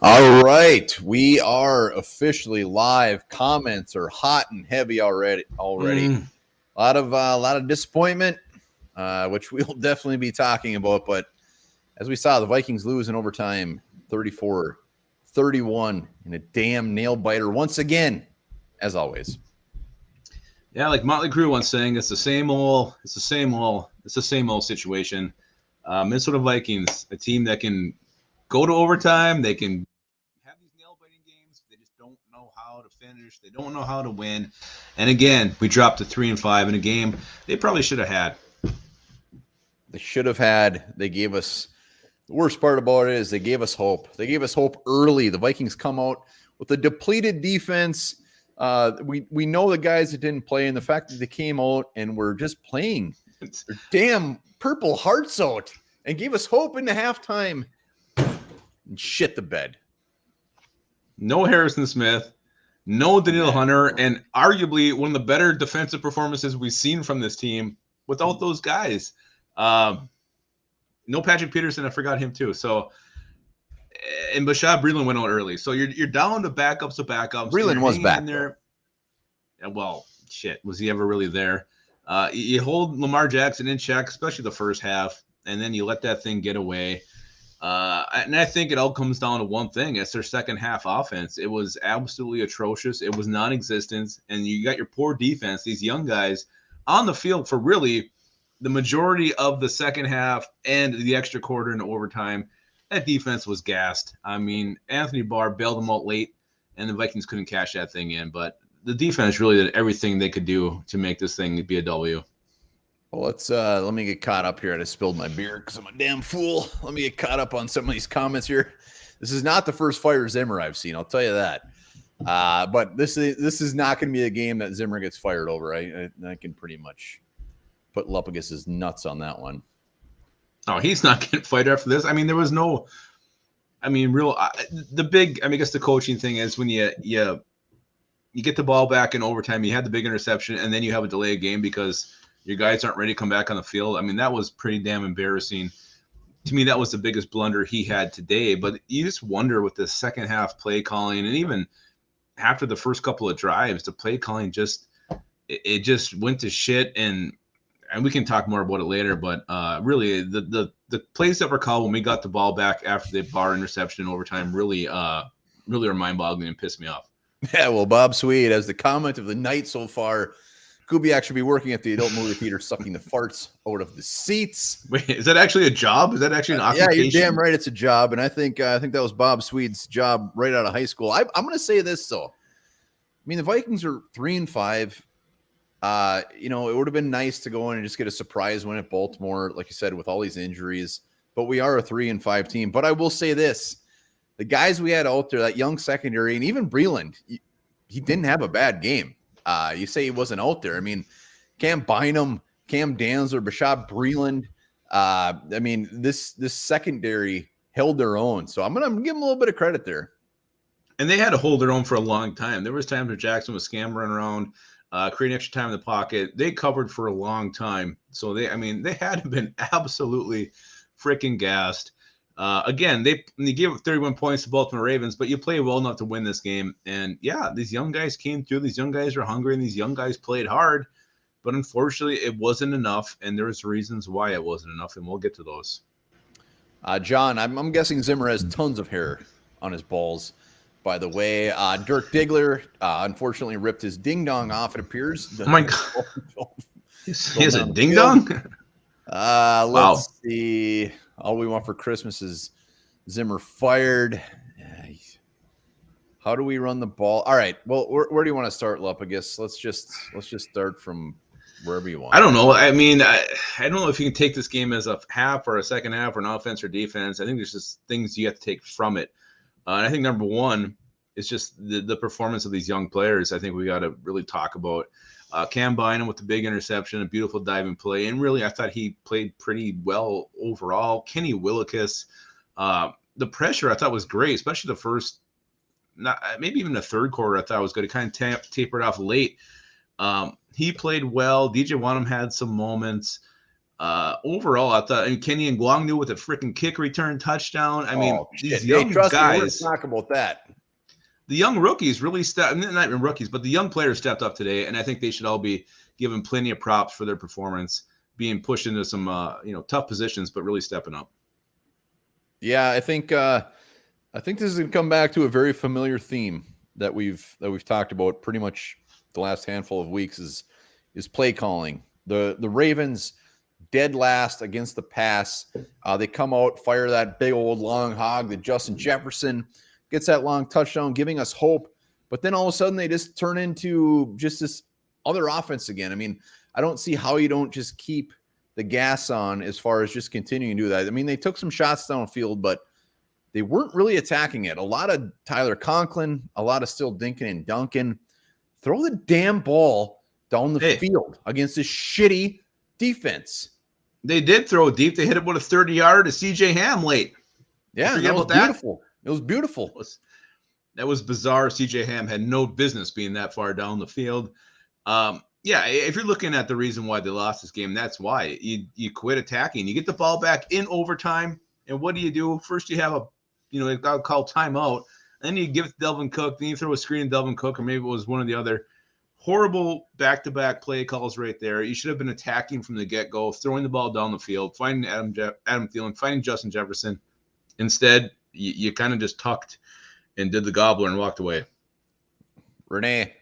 All right, we are officially live. Comments are hot and heavy already. A lot of disappointment, which we'll definitely be talking about. But as we saw, the Vikings lose in overtime, 34-31, in a damn nail biter once again, as always. Yeah, like Motley Crue once saying, it's the same old situation. Minnesota Vikings, a team that can go to overtime, they can have these nail-biting games. They just don't know how to finish. They don't know how to win. And again, we dropped to 3-5 in a game they probably should have had. They should have had. They gave us. The worst part about it is they gave us hope. They gave us hope early. The Vikings come out with a depleted defense. We know the guys that didn't play, and the fact that they came out and were just playing their damn purple hearts out and gave us hope in the halftime and shit the bed. No Harrison Smith, no Daniil Hunter, and arguably one of the better defensive performances we've seen from this team without those guys. No Patrick Peterson, I forgot him too. So, and Bashad Breeland went out early. So you're down to backups of backups. Breeland was back in there. Well, shit, was he ever really there? You hold Lamar Jackson in check, especially the first half, and then you let that thing get away. And I think it all comes down to one thing. It's their second half offense. It was absolutely atrocious. It was non-existent. And you got your poor defense, these young guys on the field for really the majority of the second half and the extra quarter in overtime. That defense was gassed. I mean, Anthony Barr bailed them out late, and the Vikings couldn't cash that thing in. But the defense really did everything they could do to make this thing be a W. Well, let me get caught up here. I just spilled my beer because I'm a damn fool. Let me get caught up on some of these comments here. This is not the first fire Zimmer I've seen. I'll tell you that. But this is not going to be a game that Zimmer gets fired over. I can pretty much put Lupagus's nuts on that one. Oh, he's not getting fired after this. I mean, there was no. I mean, I guess the coaching thing is when you get the ball back in overtime, you had the big interception, and then you have a delay game because your guys aren't ready to come back on the field. I mean, that was pretty damn embarrassing. To me, that was the biggest blunder he had today. But you just wonder with the second half play calling, and even after the first couple of drives, the play calling just went to shit. And we can talk more about it later. But really, the plays that were called when we got the ball back after the Barr interception in overtime really are mind-boggling and pissed me off. Yeah, well, Bob Swede, as the comment of the night so far, Kubiak should be working at the adult movie theater, sucking the farts out of the seats. Wait, is that actually a job? Is that actually an occupation? Yeah, you're damn right, it's a job, and I think that was Bob Swede's job right out of high school. I'm going to say this though. I mean, the Vikings are 3-5. It would have been nice to go in and just get a surprise win at Baltimore, like you said, with all these injuries. But we are a 3-5 team. But I will say this: the guys we had out there, that young secondary, and even Breeland, he didn't have a bad game. You say he wasn't out there. I mean, Cam Bynum, Cam Danzler, Bashad Breeland. I mean, this secondary held their own. So I'm gonna give them a little bit of credit there. And they had to hold their own for a long time. There was times where Jackson was scampering around, creating extra time in the pocket. They covered for a long time. So they had been absolutely freaking gassed. Again, they gave 31 points to Baltimore Ravens, but you play well enough to win this game. And yeah, these young guys came through. These young guys are hungry, and these young guys played hard. But unfortunately, it wasn't enough, and there's reasons why it wasn't enough, and we'll get to those. John, I'm guessing Zimmer has tons of hair on his balls. By the way, Dirk Diggler unfortunately ripped his ding-dong off, it appears. Oh, my God. He has a ding-dong? Let's see. All we want for Christmas is Zimmer fired. How do we run the ball? All right. Well, where do you want to start, Lup? I guess let's just start from wherever you want. I don't know. I mean, I don't know if you can take this game as a half or a second half or an offense or defense. I think there's just things you have to take from it. And I think number one is just the performance of these young players. I think we got to really talk about Cam Bynum with the big interception, a beautiful diving play. And really, I thought he played pretty well overall. Kenny Willekes, the pressure I thought was great, especially the first, maybe even the third quarter I thought was good. It kind of tapered off late. He played well. DJ Wanham had some moments. Overall, I thought Kenny Ngwangnu with a freaking kick return touchdown. I mean, these young hey, trust me, we're guys, gonna talk about that. the young rookies really stepped. Not even rookies, but the young players stepped up today, and I think they should all be given plenty of props for their performance, being pushed into some tough positions, but really stepping up. Yeah, I think this is gonna come back to a very familiar theme that we've talked about pretty much the last handful of weeks is play calling. The Ravens dead last against the pass. They come out, fire that big old long hog that Justin Jefferson gets that long touchdown, giving us hope. But then all of a sudden they just turn into just this other offense again. I mean, I don't see how you don't just keep the gas on as far as just continuing to do that. I mean, they took some shots downfield, but they weren't really attacking it. A lot of Tyler Conklin, a lot of still dinking and dunking. Throw the damn ball down the field against this shitty defense. They did throw deep. They hit it with a 30-yard to CJ Ham late. Yeah, that was beautiful. It was beautiful. That was bizarre. CJ Ham had no business being that far down the field. Yeah, if you're looking at the reason why they lost this game, that's why. You quit attacking. You get the ball back in overtime, and what do? First you have they've got to call timeout. Then you give it to Delvin Cook. Then you throw a screen to Delvin Cook, or maybe it was one of the other horrible back-to-back play calls right there. You should have been attacking from the get-go, throwing the ball down the field, finding Adam Thielen, finding Justin Jefferson. Instead, you kind of just tucked and did the gobbler and walked away. Rennie,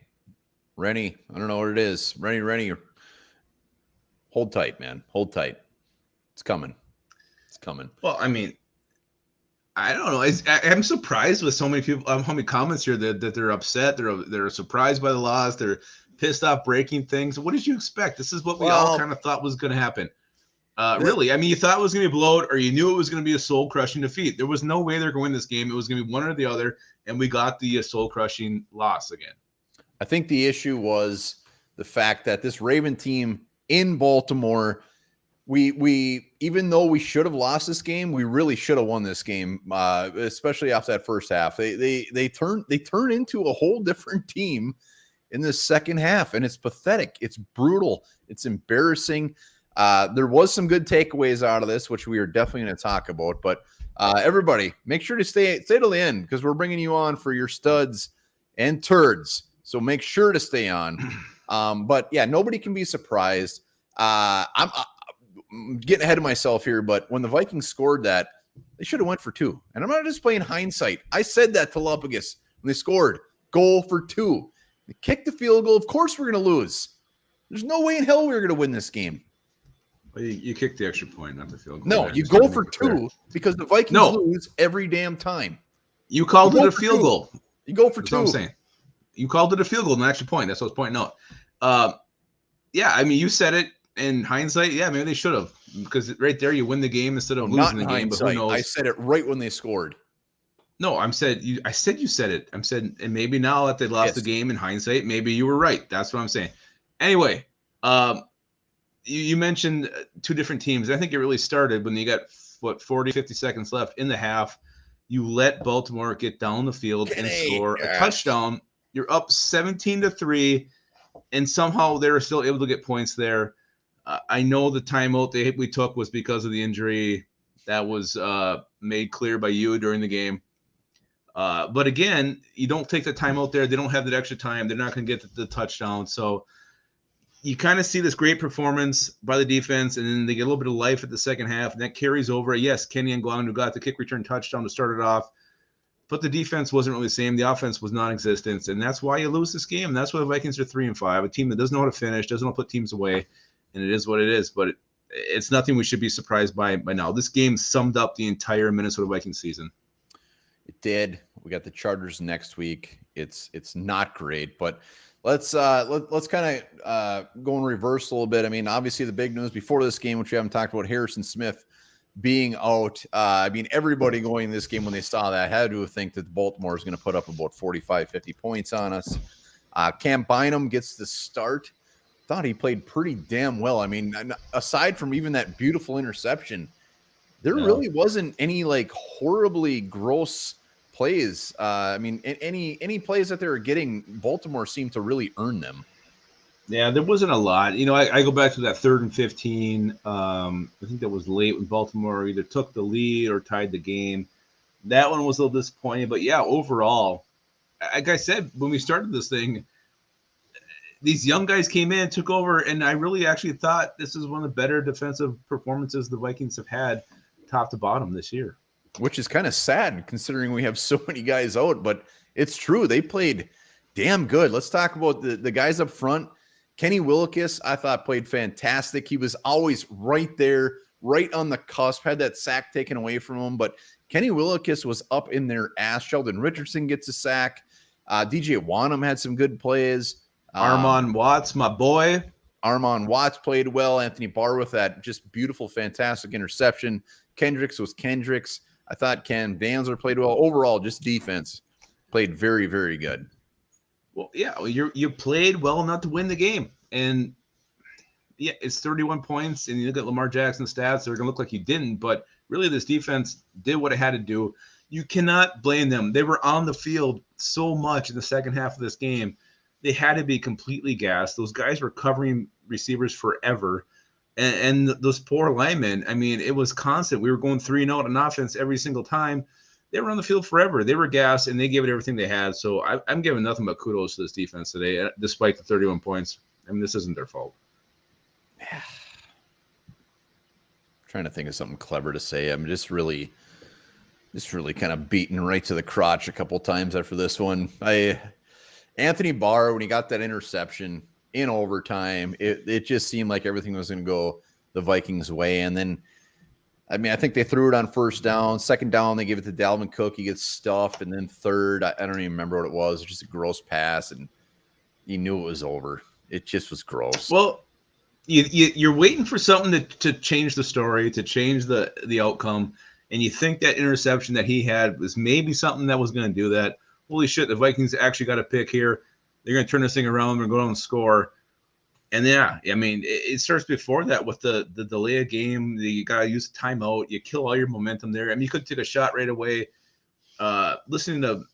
I don't know what it is. Rennie, hold tight, man. Hold tight. It's coming. Well, I mean, I don't know. I'm surprised with so many people, how many comments here that they're upset. They're surprised by the loss. They're pissed off breaking things. What did you expect? This is what we all kind of thought was going to happen. Really, I mean, you thought it was going to be a blowout, or you knew it was going to be a soul-crushing defeat. There was no way they're going to win this game. It was going to be one or the other, and we got the soul-crushing loss again. I think the issue was the fact that this Raven team in Baltimore, we even though we should have lost this game, we really should have won this game, especially after that first half. They turn into a whole different team in the second half, and it's pathetic. It's brutal. It's embarrassing. There was some good takeaways out of this, which we are definitely going to talk about. But everybody, make sure to stay till the end, because we're bringing you on for your studs and turds. So make sure to stay on. But yeah, nobody can be surprised. I'm getting ahead of myself here, but when the Vikings scored that, they should have went for two. And I'm not just playing hindsight. I said that to Lupagus when they scored. Goal for two. They kicked the field goal. Of course we're going to lose. There's no way in hell we were going to win this game. Well, you kicked the extra point, not the field goal. No, you go for two because the Vikings lose every damn time. You called it a field goal. You go for two. That's what I'm saying. You called it a field goal, an extra point. That's what I was pointing out. Yeah, I mean, you said it in hindsight. Yeah, maybe they should have, because right there you win the game instead of losing the game. But who knows? I said it right when they scored. No, I said you said it. I'm saying, and maybe now that they lost the game in hindsight, maybe you were right. That's what I'm saying. Anyway, you mentioned two different teams. I think it really started when you got 40, 50 seconds left in the half. You let Baltimore get down the field and score a touchdown. You're up 17-3, and somehow they were still able to get points there. I know the timeout we took was because of the injury that was made clear by you during the game. But again, you don't take the timeout there. They don't have that extra time. They're not going to get the touchdown. So you kind of see this great performance by the defense, and then they get a little bit of life at the second half, and that carries over. Yes, Kenny Ngwangnu got the kick return touchdown to start it off, but the defense wasn't really the same. The offense was non-existent, and that's why you lose this game. That's why the Vikings are 3-5, a team that doesn't know how to finish, doesn't know how to put teams away, and it is what it is. But it's nothing we should be surprised by now. This game summed up the entire Minnesota Vikings season. It did. We got the Chargers next week. It's not great, but let's kind of go in reverse a little bit. I mean, obviously the big news before this game, which we haven't talked about, Harrison Smith being out. I mean, everybody going in this game when they saw that had to think that Baltimore is going to put up about 45, 50 points on us. Cam Bynum gets the start. Thought he played pretty damn well. I mean, aside from even that beautiful interception, there really wasn't any like horribly gross plays. I mean, any plays that they were getting, Baltimore seemed to really earn them. Yeah, there wasn't a lot. I go back to that 3rd and 15. I think that was late when Baltimore either took the lead or tied the game. That one was a little disappointing. But yeah, overall, like I said, when we started this thing, these young guys came in, took over, and I really actually thought this is one of the better defensive performances the Vikings have had top to bottom this year. Which is kind of sad considering we have so many guys out, but it's true. They played damn good. Let's talk about the guys up front. Kenny Willekes, I thought, played fantastic. He was always right there, right on the cusp, had that sack taken away from him, but Kenny Willekes was up in their ass. Sheldon Richardson gets a sack. DJ Wanham had some good plays. Armon Watts, my boy. Armon Watts played well. Anthony Barr with that just beautiful, fantastic interception. Kendricks was Kendricks. I thought Ken Danzler played well. Overall, just defense played very, very good. Well, yeah, you played well enough to win the game. And yeah, it's 31 points. And you look at Lamar Jackson's stats, they're going to look like you didn't. But really, this defense did what it had to do. You cannot blame them. They were on the field so much in the second half of this game. They had to be completely gassed. Those guys were covering receivers forever. And those poor linemen, I mean, it was constant. We were going 3-0 on offense every single time. They were on the field forever. They were gassed, and they gave it everything they had. So I'm giving nothing but kudos to this defense today, despite the 31 points. I mean, this isn't their fault. Yeah. Trying to think of something clever to say. I'm just really kind of beaten right to the crotch a couple times after this one. Anthony Barr, when he got that interception in overtime, it just seemed like everything was going to go the Vikings' way. And then, I mean, I think they threw it on first down. Second down, they gave it to Dalvin Cook. He gets stuffed. And then third, I don't even remember what it was. It was just a gross pass, and you knew it was over. It just was gross. Well, you're waiting for something to change the story, to change the outcome, and you think that interception that he had was maybe something that was going to do that. Holy shit, the Vikings actually got a pick here. They're going to turn this thing around and go down and score. And yeah, I mean, it starts before that with the delay of game. You got to use a timeout. You kill all your momentum there. I mean, you could take a shot right away. Listening to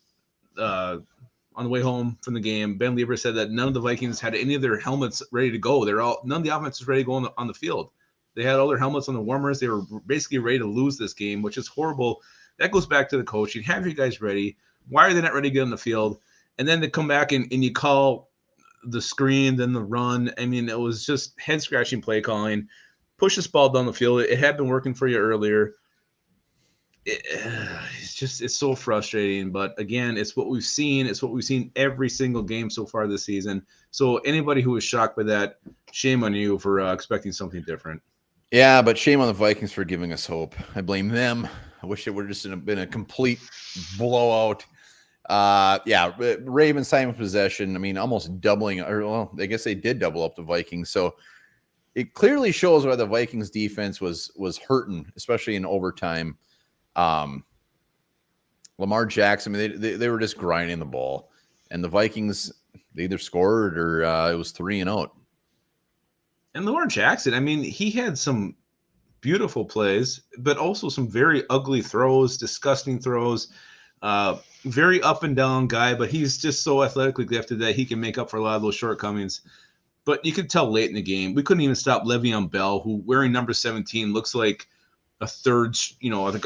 on the way home from the game, Ben Lieber said that none of the Vikings had any of their helmets ready to go. None of the offense was ready to go on the field. They had all their helmets on the warmers. They were basically ready to lose this game, which is horrible. That goes back to the coach. You have you guys ready. Why are they not ready to get on the field? And then they come back and you call the screen, then the run. I mean, it was just head-scratching play calling. Push this ball down the field. It had been working for you earlier. It's so frustrating. But again, it's what we've seen. It's what we've seen every single game so far this season. So anybody who was shocked by that, shame on you for expecting something different. Yeah, but shame on the Vikings for giving us hope. I blame them. I wish it would have just been a complete blowout. Yeah, Ravens time of possession. I mean, almost doubling, or well, I guess they did double up the Vikings. So it clearly shows why the Vikings defense was hurting, especially in overtime. Lamar Jackson, I mean, they were just grinding the ball, and the Vikings, they either scored or it was 3-0. And Lamar Jackson, I mean, he had some beautiful plays, but also some very ugly throws, disgusting throws. Very up and down guy, but he's just so athletically gifted that he can make up for a lot of those shortcomings. But you could tell late in the game, we couldn't even stop Le'Veon Bell, who wearing number 17 looks like a third, I think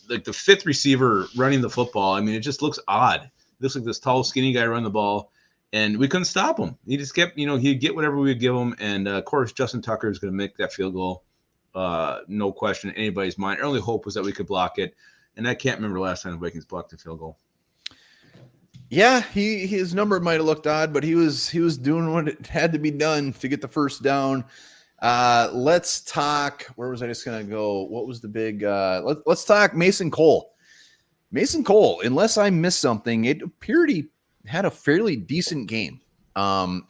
like the fifth receiver running the football. I mean, it just looks odd. It looks like this tall, skinny guy running the ball, and we couldn't stop him. He just kept, he'd get whatever we would give him. And of course, Justin Tucker is going to make that field goal. No question in anybody's mind. Our only hope was that we could block it. And I can't remember the last time the Vikings blocked a field goal. Yeah, his number might have looked odd, but he was doing what it had to be done to get the first down. Let's talk. Where was I just going to go? What was the big? Let's talk Mason Cole. Mason Cole, unless I missed something, it appeared he had a fairly decent game. And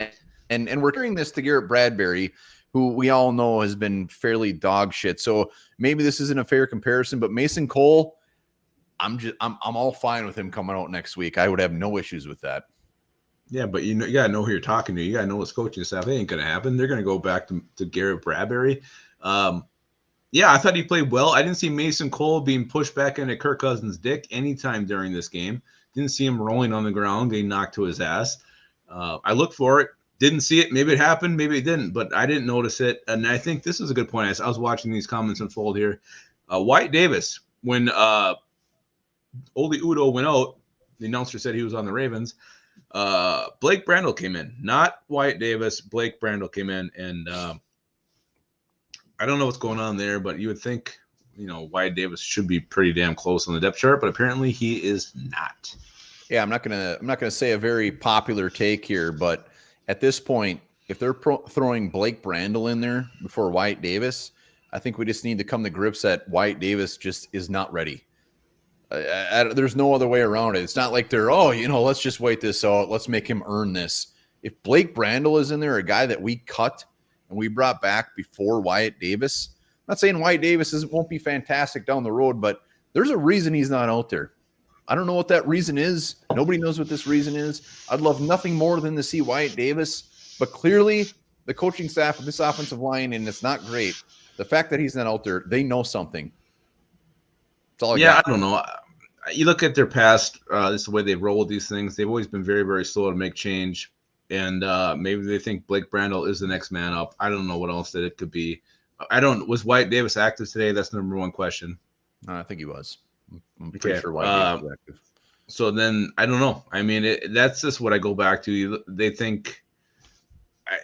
we're hearing this to Garrett Bradbury, who we all know has been fairly dog shit. So maybe this isn't a fair comparison, but Mason Cole, I'm all fine with him coming out next week. I would have no issues with that. Yeah, but you gotta know who you're talking to. You gotta know what's coaching staff. It ain't gonna happen. They're gonna go back to Garrett Bradbury. Yeah, I thought he played well. I didn't see Mason Cole being pushed back into Kirk Cousins' dick anytime during this game. Didn't see him rolling on the ground, getting knocked to his ass. I looked for it. Didn't see it. Maybe it happened. Maybe it didn't. But I didn't notice it. And I think this is a good point. I was watching these comments unfold here. Wyatt Davis, when Oli Udo went out, the announcer said he was on the Ravens. Blake Brandel came in, not Wyatt Davis. Blake Brandel came in, and I don't know what's going on there, but you would think, Wyatt Davis should be pretty damn close on the depth chart, but apparently he is not. Yeah, I'm not gonna say a very popular take here, but at this point, if they're throwing Blake Brandel in there before Wyatt Davis, I think we just need to come to grips that Wyatt Davis just is not ready. There's no other way around it. It's not like they're, let's just wait this out. Let's make him earn this. If Blake Brandel is in there, a guy that we cut and we brought back before Wyatt Davis, I'm not saying Wyatt Davis won't be fantastic down the road, but there's a reason he's not out there. I don't know what that reason is. Nobody knows what this reason is. I'd love nothing more than to see Wyatt Davis, but clearly the coaching staff of this offensive line, and it's not great. The fact that he's not out there, they know something. That's all I got. I don't know. You look at their past, this is the way they roll with these things. They've always been very, very slow to make change. And maybe they think Blake Brandel is the next man up. I don't know what else that it could be. Was Wyatt Davis active today? That's the number one question. I think he was. I'm pretty sure Wyatt Davis was active. So then I don't know. I mean, that's just what I go back to. They think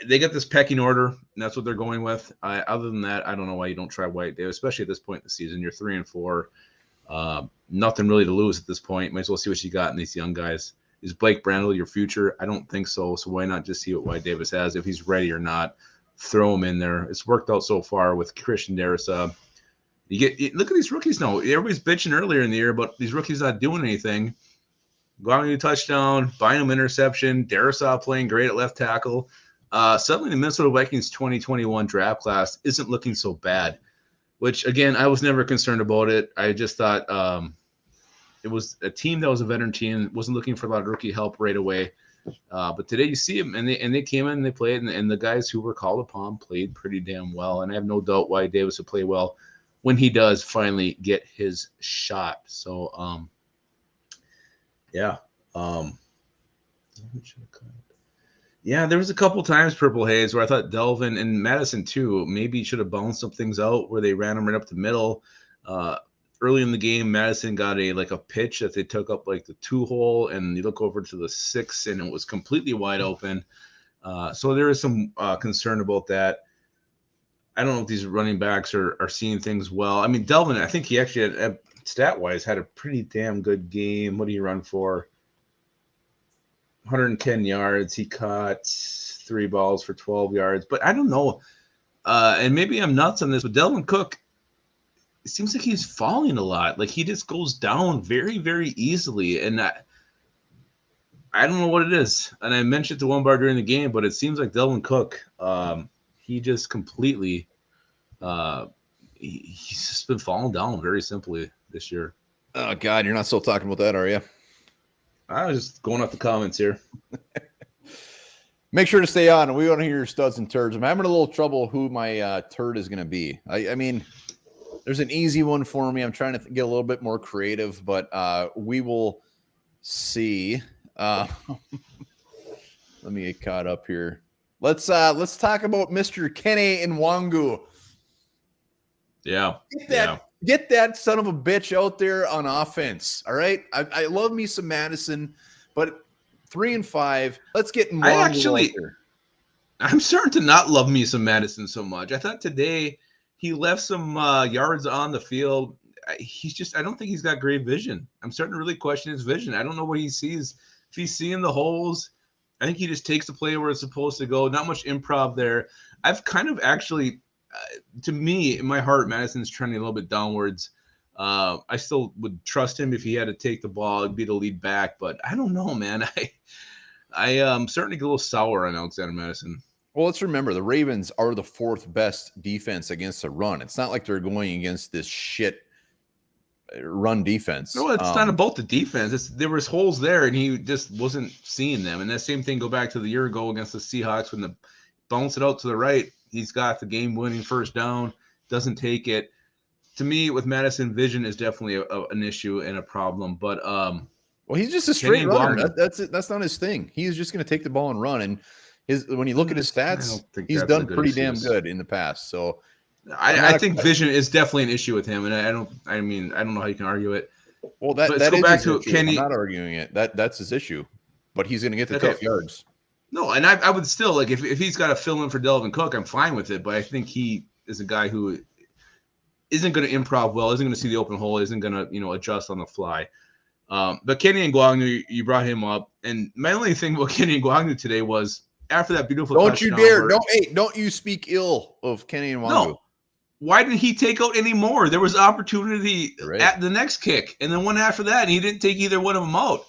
they get this pecking order, and that's what they're going with. Other than that, I don't know why you don't try Wyatt Davis, especially at this point in the season. You're 3-4. Nothing really to lose at this point. Might as well see what you got in these young guys. Is Blake Brandel your future? I don't think so. So why not just see what Wyatt Davis has? If he's ready or not, throw him in there. It's worked out so far with Christian Darrisaw. Look at these rookies now. Everybody's bitching earlier in the year, but these rookies not doing anything. Going a touchdown, Bynum interception, Darrisaw playing great at left tackle. Suddenly the Minnesota Vikings 2021 draft class isn't looking so bad, which, again, I was never concerned about it. I just thought it was a team that was a veteran team, wasn't looking for a lot of rookie help right away. But today you see them, and they came in and they played, and the guys who were called upon played pretty damn well. And I have no doubt why Davis will play well when he does finally get his shot. So, yeah. Yeah, there was a couple times, Purple Haze, where I thought Delvin and Madison, too, maybe should have bounced some things out where they ran them right up the middle. Early in the game, Madison got a pitch that they took up like the 2-hole, and you look over to the 6, and it was completely wide open. So there is some concern about that. I don't know if these running backs are seeing things well. I mean, Delvin, I think he actually had, stat-wise, had a pretty damn good game. What did he run for? 110 yards. He caught 3 balls for 12 yards. But I don't know. And maybe I'm nuts on this, but Delvin Cook, it seems like he's falling a lot. Like, he just goes down very, very easily. And I don't know what it is. And I mentioned to Barr during the game, but it seems like Delvin Cook, he just completely he's just been falling down very simply this year. Oh, God, you're not still talking about that, are you? I was just going off the comments here. Make sure to stay on. We want to hear your studs and turds. I'm having a little trouble who my turd is going to be. I mean, there's an easy one for me. I'm trying to get a little bit more creative, but we will see. Let me get caught up here. Let's talk about Mr. Kene Nwangu. Yeah. Get that son of a bitch out there on offense. All right. I love me some Madison, but 3-5. Let's get Nwangu I'm starting to not love me some Madison so much. I thought today he left some yards on the field. I don't think he's got great vision. I'm starting to really question his vision. I don't know what he sees. If he's seeing the holes, I think he just takes the play where it's supposed to go. Not much improv there. I've kind of actually, to me, in my heart, Madison's trending a little bit downwards. I still would trust him if he had to take the ball and be the lead back, but I don't know, man. I am starting to get a little sour on Alexander Madison. Well, let's remember the Ravens are the 4th best defense against the run. It's not like they're going against this shit run defense. No, it's not about the defense. There was holes there, and he just wasn't seeing them. And that same thing go back to the year ago against the Seahawks when the bounce it out to the right. He's got the game-winning first down, doesn't take it. To me, with Madison, vision is definitely an issue and a problem. But well, he's just a straight runner. That's not his thing. He's just going to take the ball and run. And When you look at his stats, he's done pretty damn good in the past. So I think vision is definitely an issue with him, and I don't know how you can argue it. Well, let's go back to Kenny. I'm not arguing it. That's his issue, but he's going to get the tough yards. No, and I would still like if he's got to fill in for Delvin Cook, I'm fine with it. But I think he is a guy who isn't going to improv well, isn't going to see the open hole, isn't going to adjust on the fly. But Kenny Ngwangwu, you brought him up, and my only thing about Kenny Ngwangwu today was after that beautiful. Don't you dare! Don't you speak ill of Kenny Ngwangwu. No. Why didn't he take out any more? There was opportunity at the next kick, and then one after that, and he didn't take either one of them out.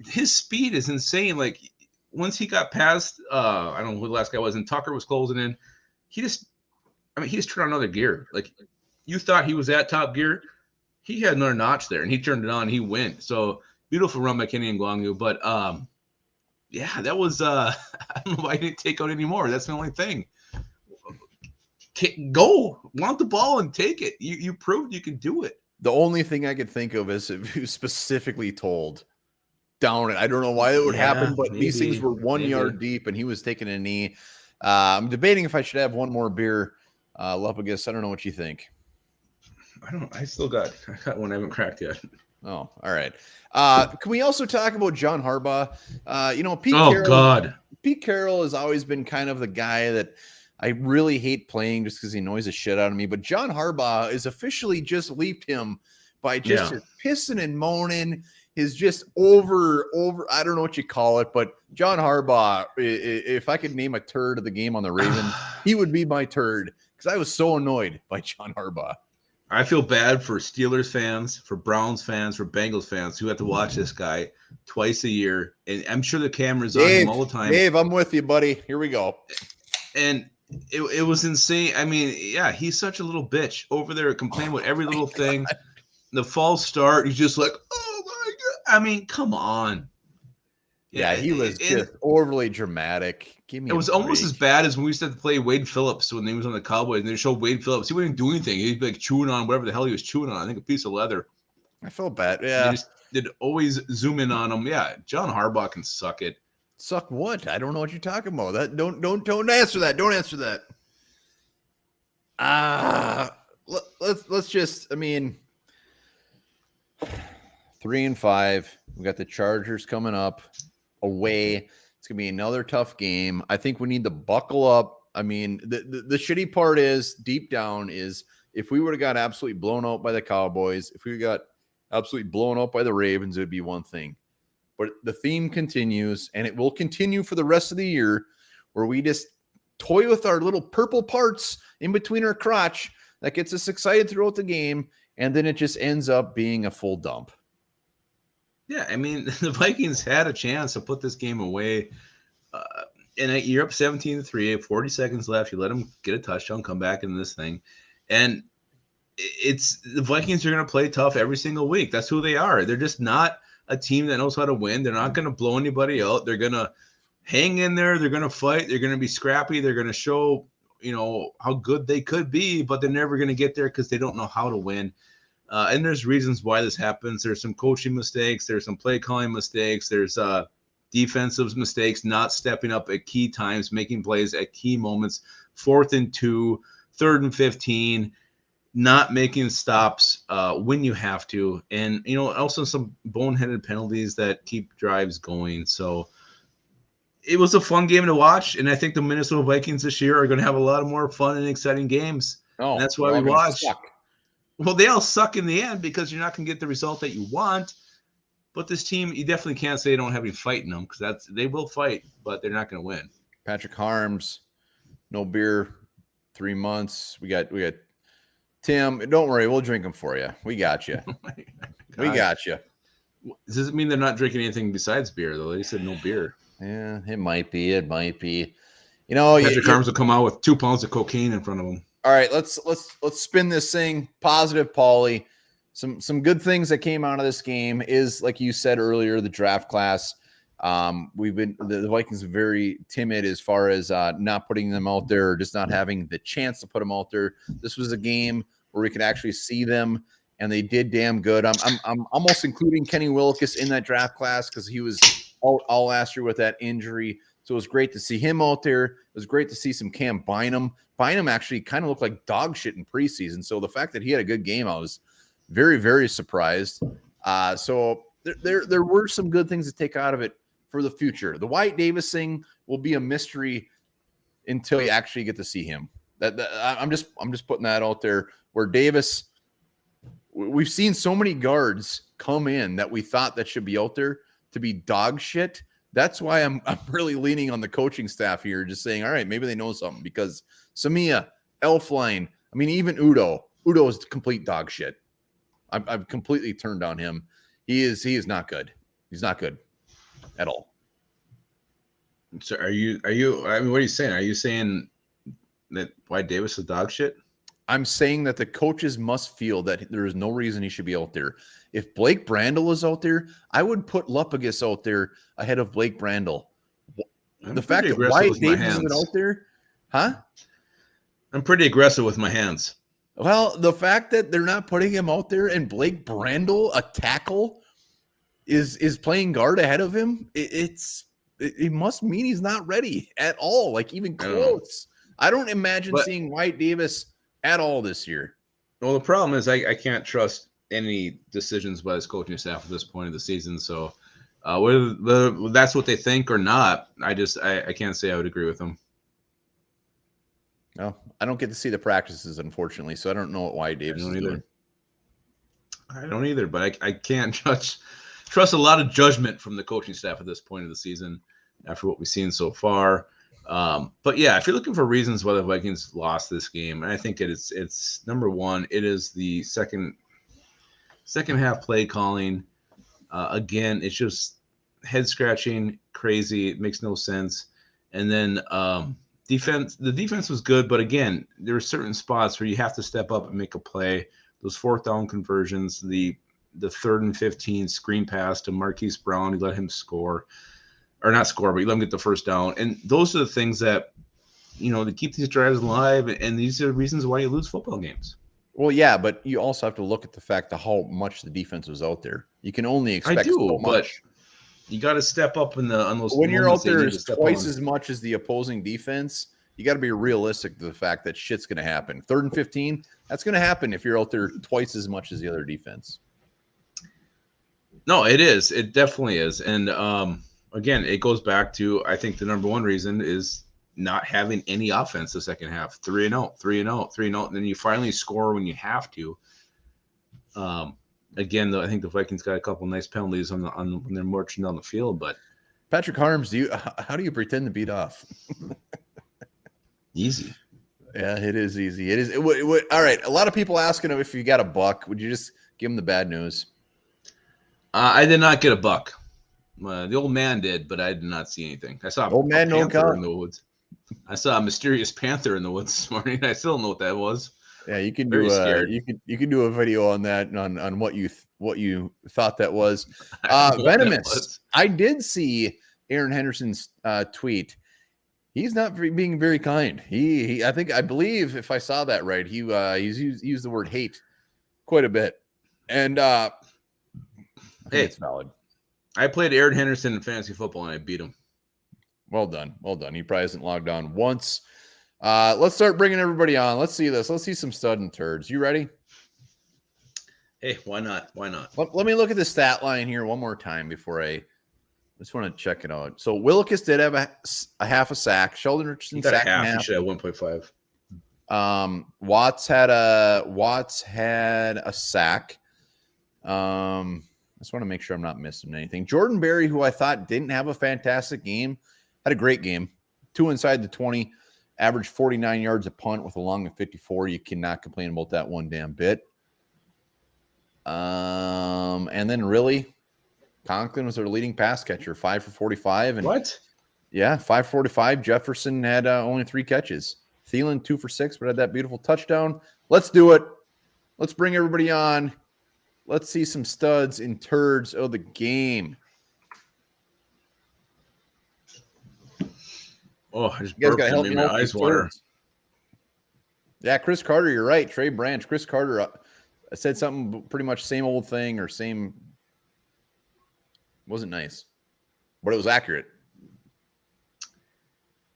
His speed is insane. Like once he got past, I don't know who the last guy was, and Tucker was closing in. He just turned on another gear. Like you thought he was at top gear, he had another notch there, and he turned it on. He went. So beautiful run by Kenny Ngwangwu. But yeah, that was. I don't know why he didn't take out any more. That's the only thing. Go want the ball and take it. You proved you can do it. The only thing I could think of is if he was specifically told down it. I don't know why it would happen, but these things were 1 yard deep and he was taking a knee. I'm debating if I should have one more beer. Lupagus, I don't know what you think. I got one I haven't cracked yet. Oh, all right. Can we also talk about John Harbaugh? Pete Carroll has always been kind of the guy that I really hate playing just because he annoys the shit out of me. But John Harbaugh is officially just leaped him by just his pissing and moaning. His just over. I don't know what you call it, but John Harbaugh, if I could name a turd of the game on the Ravens, he would be my turd because I was so annoyed by John Harbaugh. I feel bad for Steelers fans, for Browns fans, for Bengals fans who have to watch this guy twice a year. And I'm sure the camera's on him all the time. Dave, I'm with you, buddy. Here we go. And it was insane. I mean, yeah, he's such a little bitch over there complaining about every little thing. The false start, he's just like, oh my God. I mean, come on. Yeah, he was just overly dramatic. It was almost as bad as when we used to play Wade Phillips when he was on the Cowboys and they showed Wade Phillips. He wouldn't do anything. He'd be like chewing on whatever the hell he was chewing on. I think a piece of leather. I felt bad. Yeah. They'd always zoom in on him. Yeah, John Harbaugh can suck it. Suck what? I don't know what you're talking about. That don't answer that. Don't answer that. Let's just. I mean, 3-5. We got the Chargers coming up away. It's gonna be another tough game. I think we need to buckle up. I mean, the shitty part is deep down is if we would have got absolutely blown out by the Cowboys, if we got absolutely blown out by the Ravens, it would be one thing. But the theme continues, and it will continue for the rest of the year, where we just toy with our little purple parts in between our crotch that gets us excited throughout the game, and then it just ends up being a full dump. Yeah, I mean, the Vikings had a chance to put this game away, and you're up 17-3, 40 seconds left. You let them get a touchdown, come back in this thing, and it's the Vikings are going to play tough every single week. That's who they are. They're just not a team that knows how to win. They're not going to blow anybody out. They're going to hang in there. They're going to fight. They're going to be scrappy. They're going to show, how good they could be, but they're never going to get there because they don't know how to win. And there's reasons why this happens. There's some coaching mistakes. There's some play calling mistakes. There's defensive mistakes, not stepping up at key times, making plays at key moments, 4th and 2, 3rd and 15, not making stops when you have to. And, also some boneheaded penalties that keep drives going. So it was a fun game to watch. And I think the Minnesota Vikings this year are going to have a lot of more fun and exciting games. Oh, and that's why we watch. Well, they all suck in the end because you're not going to get the result that you want. But this team, you definitely can't say they don't have any fight in them because they will fight, but they're not going to win. Patrick Harms, no beer, 3 months. We got Tim. Don't worry, we'll drink them for you. We got you. We got you. Does this mean they're not drinking anything besides beer though? They said no beer. Yeah, it might be. Patrick Harms will come out with 2 pounds of cocaine in front of him. All right, let's spin this thing positive, Paulie. Some good things that came out of this game is, like you said earlier, the draft class. The Vikings are very timid as far as not putting them out there or just not having the chance to put them out there. This was a game where we could actually see them, and they did damn good. I'm almost including Kenny Willekes in that draft class because he was out all last year with that injury. So it was great to see him out there. It was great to see some Cam Bynum. Bynum actually kind of looked like dog shit in preseason. So the fact that he had a good game, I was very, very surprised. So there were some good things to take out of it for the future. The Wyatt Davis thing will be a mystery until you actually get to see him. I'm just putting that out there. Where Davis, we've seen so many guards come in that we thought that should be out there to be dog shit. That's why I'm really leaning on the coaching staff here, just saying, all right, maybe they know something, because Samia, Elfline, I mean, even Udo is complete dog shit. I've completely turned on him. He is not good. He's not good at all. So are you, I mean, what are you saying? Are you saying that Wyatt Davis is dog shit? I'm saying that the coaches must feel that there is no reason he should be out there. If Blake Brandel is out there, I would put Lupagus out there ahead of Blake Brandel. The fact that Wyatt Davis isn't out there, huh? I'm pretty aggressive with my hands. Well, the fact that they're not putting him out there and Blake Brandel, a tackle, is playing guard ahead of him, it must mean he's not ready at all, like even close. I don't imagine seeing Wyatt Davis at all this year. Well, the problem is I can't trust any decisions by his coaching staff at this point of the season. So whether that's what they think or not, I can't say I would agree with them. No, I don't get to see the practices, unfortunately, so I don't know what Wyatt Davis is doing. I don't either, but I can't trust a lot of judgment from the coaching staff at this point of the season after what we've seen so far. But yeah, if you're looking for reasons why the Vikings lost this game, and I think it's number one, it is the second half play calling. Again, it's just head scratching, crazy. It makes no sense. And then the defense was good, but again, there are certain spots where you have to step up and make a play. Those fourth down conversions, the 3rd and 15 screen pass to Marquise Brown, you let him score. Or not score, but you let him get the first down. And those are the things that, they keep these drives alive, and these are the reasons why you lose football games. Well, yeah, but you also have to look at the fact of how much the defense was out there. You can only expect so much. You got to step up on those. When you're out there twice as much as the opposing defense, you got to be realistic to the fact that shit's going to happen. 3rd and 15, that's going to happen if you're out there twice as much as the other defense. No, it is. It definitely is. And again, it goes back to, I think the number one reason is not having any offense the second half. 3-0, 3-0, 3-0, and then you finally score when you have to. Again, though, I think the Vikings got a couple nice penalties on when they're marching down the field. But Patrick Harms, how do you pretend to beat off? Easy. Yeah, it is easy. It is. All right. A lot of people asking him if you got a buck. Would you just give him the bad news? I did not get a buck. The old man did, but I did not see anything. I saw old man no count in the woods. I saw a mysterious panther in the woods this morning. I still don't know what that was. Yeah, you can do you can do a video on that on what you thought that was. Venomous. I did see Aaron Henderson's tweet. He's not being very kind. I believe if I saw that right, he's used the word hate quite a bit, and I think it's valid. I played Aaron Henderson in fantasy football and I beat him. Well done. Well done. He probably hasn't logged on once. Let's start bringing everybody on. Let's see this. Let's see some stud and turds. You ready? Hey, why not? Why not? Let me look at the stat line here one more time before I just want to check it out. So Willikis did have a half a sack. Sheldon Richardson sacked half. He should have 1.5. Watts had a sack. I just want to make sure I'm not missing anything. Jordan Berry, who I thought didn't have a fantastic game, had a great game. 2 inside the 20, averaged 49 yards a punt with a long of 54. You cannot complain about that one damn bit. And then really, Conklin was their leading pass catcher, 5 for 45. And what? Yeah, 5 for 45. Jefferson had only 3 catches. Thielen 2 for 6, but had that beautiful touchdown. Let's do it. Let's bring everybody on. Let's see some studs and turds of the game. Oh, I just you guys got to help me my eyes water. Yeah, Chris Carter, you're right. Trey Branch, Chris Carter. I said something pretty much same old thing or same. Wasn't nice, but it was accurate.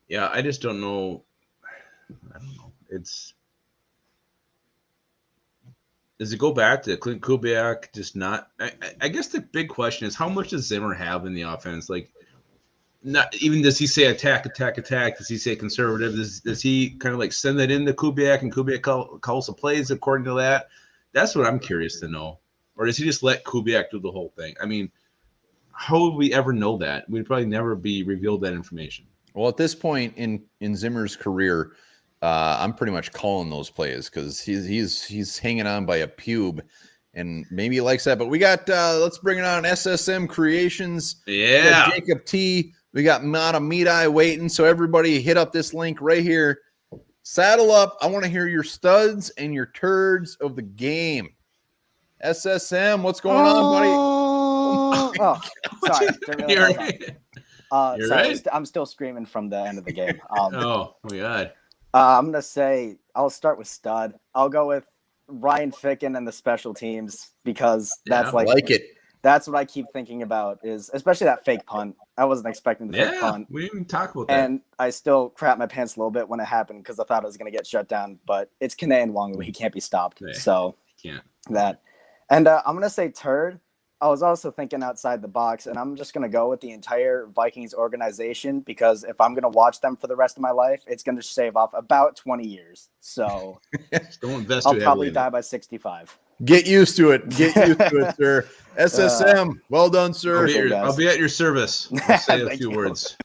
Yeah, I just don't know. I don't know. Does it go back to Clint Kubiak just not? I guess the big question is how much does Zimmer have in the offense? Like, not even does he say attack? Does he say conservative? Does he kind of like send that into Kubiak and Kubiak calls the plays according to that? That's what I'm curious to know. Or does he just let Kubiak do the whole thing? I mean, how would we ever know that? We'd probably never be revealed that information. Well, at this point in Zimmer's career, I'm pretty much calling those plays because he's hanging on by a pube, and maybe he likes that. But we got let's bring it on SSM Creations. Yeah, we got Jacob T. We got Mata Meat waiting. So everybody, hit up this link right here. Saddle up. I want to hear your studs and your turds of the game. SSM, what's going on, buddy? Oh, sorry. You're right. You're sorry, right. I'm still screaming from the end of the game. Oh my God. I'm going to say I'll start with stud. I'll go with Ryan Ficken and the special teams because that's I like it. That's what I keep thinking about is especially that fake punt. I wasn't expecting the fake punt. We didn't even talk about that. And I still crap my pants a little bit when it happened because I thought it was going to get shut down. But it's Kane Wangu. He can't be stopped. Yeah, so can't. That. And I'm going to say turd. I was also thinking outside the box, and I'm just going to go with the entire Vikings organization because if I'm going to watch them for the rest of my life, it's going to shave off about 20 years. So don't invest. I'll probably die by 65. Get used to it. Get used to it, sir. SSM, well done, sir. I'll be at your service. I'll say a few words.